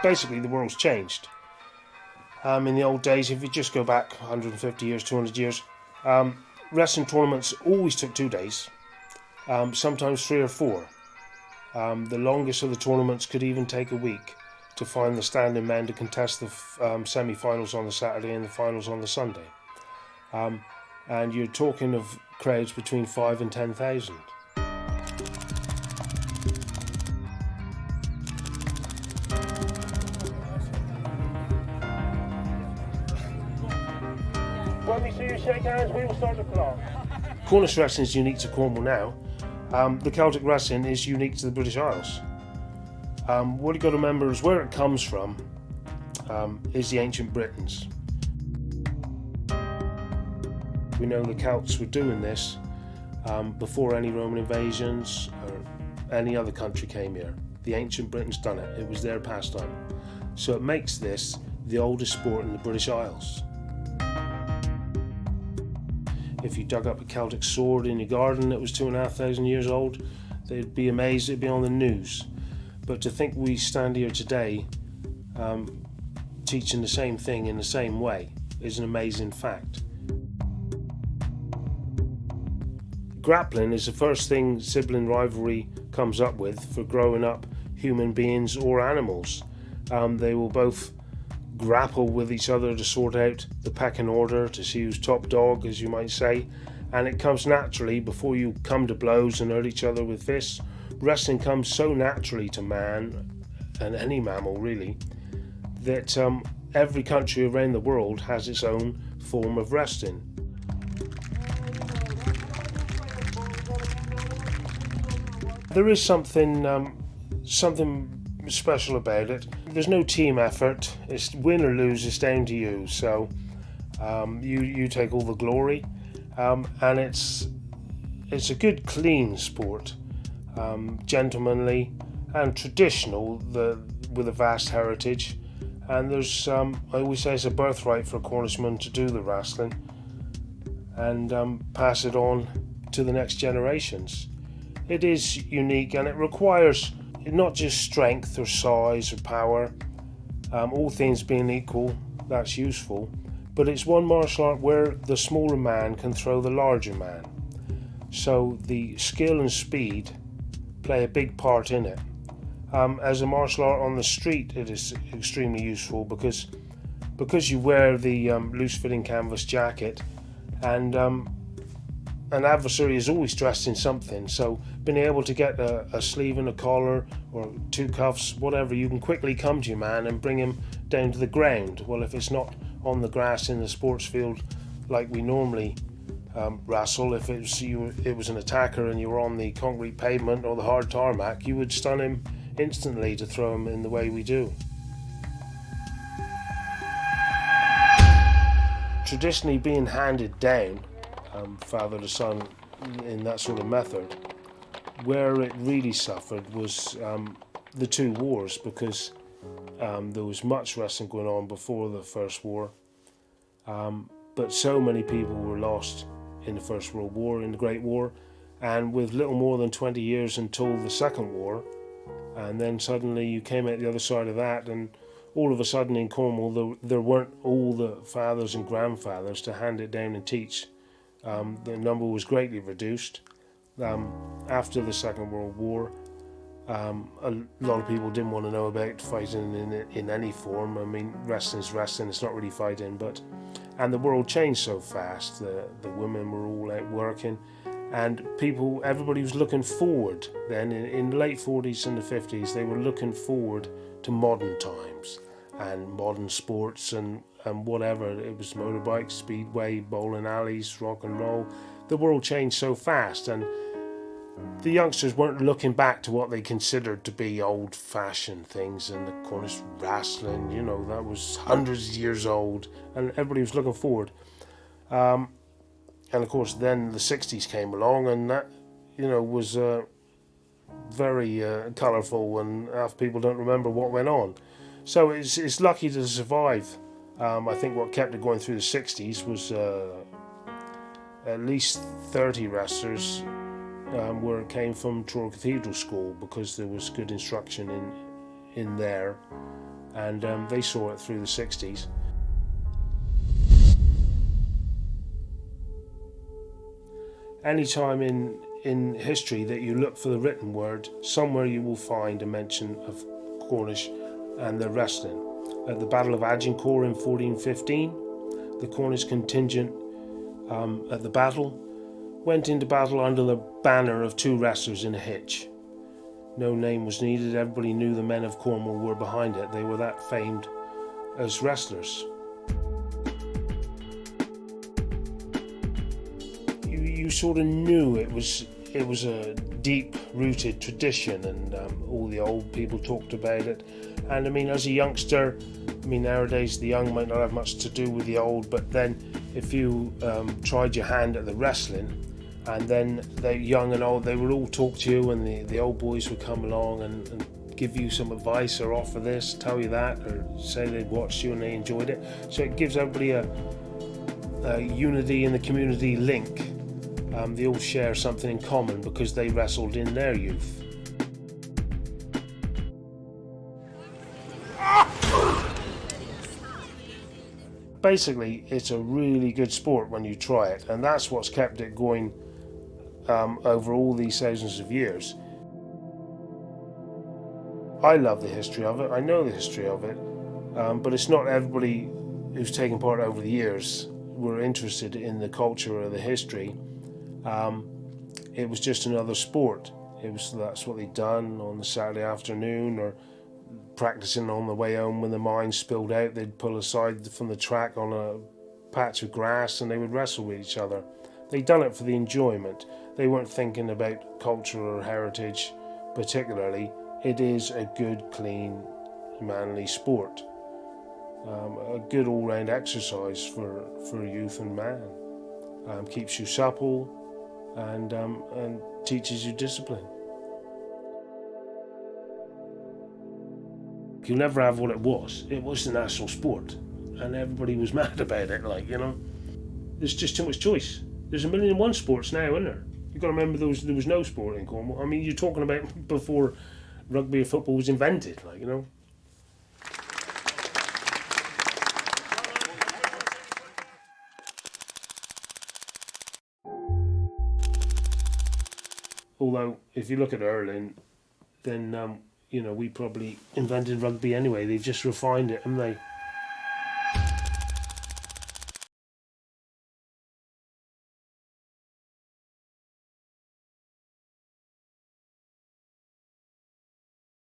basically the world's changed. In the old days, if you just go back 150 years, 200 years, wrestling tournaments always took 2 days, sometimes 3 or 4. The longest of the tournaments could even take a week to find the standing men to contest the semi-finals on the Saturday and the finals on the Sunday. And you're talking of crowds between 5 and 10,000. When we see you shake hands, we will start the clock. Cornish Wrestling is unique to Cornwall now. The Celtic Wrestling is unique to the British Isles. What you've got to remember is where it comes from is the ancient Britons. We know the Celts were doing this before any Roman invasions or any other country came here. The ancient Britons done it. It was their pastime. So it makes this the oldest sport in the British Isles. If you dug up a Celtic sword in your garden that was 2,500 years old, they'd be amazed, it'd be on the news. But to think we stand here today teaching the same thing in the same way is an amazing fact. Grappling is the first thing sibling rivalry comes up with for growing up human beings or animals. They will both grapple with each other to sort out the pecking order, to see who's top dog, as you might say, and it comes naturally before you come to blows and hurt each other with fists. Wrestling comes so naturally to man, and any mammal really, that every country around the world has its own form of wrestling. There is something special about it. There's no team effort. It's win or lose, it's down to you. So you take all the glory, and it's a good, clean sport, gentlemanly and traditional, with a vast heritage. And there's I always say it's a birthright for a Cornishman to do the wrestling and pass it on to the next generations. It is unique, and it requires not just strength or size or power, all things being equal, that's useful, but it's one martial art where the smaller man can throw the larger man. So the skill and speed play a big part in it. As a martial art on the street, it is extremely useful because you wear the loose-fitting canvas jacket, and an adversary is always dressed in something, so being able to get a sleeve and a collar or 2 cuffs, whatever, you can quickly come to your man and bring him down to the ground. Well, if it's not on the grass in the sports field like we normally wrestle, if it was an attacker and you were on the concrete pavement or the hard tarmac, you would stun him instantly to throw him in the way we do. Traditionally being handed down, father to son, in that sort of method, where it really suffered was the 2 wars, because there was much wrestling going on before the First War, but so many people were lost in the First World War, in the Great War, and with little more than 20 years until the Second War, and then suddenly you came out the other side of that, and all of a sudden in Cornwall there weren't all the fathers and grandfathers to hand it down and teach. The number was greatly reduced. After the Second World War, a lot of people didn't want to know about fighting in any form. I mean, wrestling's wrestling, it's not really fighting, and the world changed so fast. The women were all out working, and everybody was looking forward then. In the late 40s and the 50s, they were looking forward to modern times and modern sports and whatever. It was motorbikes, speedway, bowling alleys, rock and roll. The world changed so fast, and the youngsters weren't looking back to what they considered to be old-fashioned things, and the Cornish wrestling, that was hundreds of years old, and everybody was looking forward. And of course then the 60s came along, and that was very colourful, and half people don't remember what went on. So it's lucky to survive. I think what kept it going through the 60s was at least 30 wrestlers where it came from Truro Cathedral School, because there was good instruction in there. and they saw it through the 60s. Anytime in history that you look for the written word, somewhere you will find a mention of Cornish and their wrestling. At the Battle of Agincourt in 1415, the Cornish contingent at the battle went into battle under the banner of two wrestlers in a hitch. No name was needed, everybody knew the men of Cornwall were behind it. They were that famed as wrestlers. You sort of knew it was a deep-rooted tradition, and all the old people talked about it. And I mean, as a youngster, I mean, nowadays the young might not have much to do with the old, but then if you tried your hand at the wrestling, and then the young and old, they would all talk to you, and the old boys would come along and give you some advice or offer this, tell you that, or say they'd watched you and they enjoyed it. So it gives everybody a unity in the community link. They all share something in common because they wrestled in their youth. Basically, it's a really good sport when you try it, and that's what's kept it going over all these thousands of years. I love the history of it, I know the history of it, but it's not everybody who's taken part over the years were interested in the culture or the history. It was just another sport. That's what they'd done on the Saturday afternoon, or practicing on the way home when the mine spilled out. They'd pull aside from the track on a patch of grass and they would wrestle with each other. They'd done it for the enjoyment. They weren't thinking about culture or heritage particularly. It is a good, clean, manly sport. A good all-round exercise for youth and man. Keeps you supple and teaches you discipline. You'll never have what it was. It was the national sport, and everybody was mad about it. There's just too much choice. There's 1,000,001 sports now, isn't there? You've got to remember there was no sport in Cornwall. I mean, you're talking about before rugby or football was invented, Although, if you look at hurling, then we probably invented rugby anyway. They've just refined it, haven't they?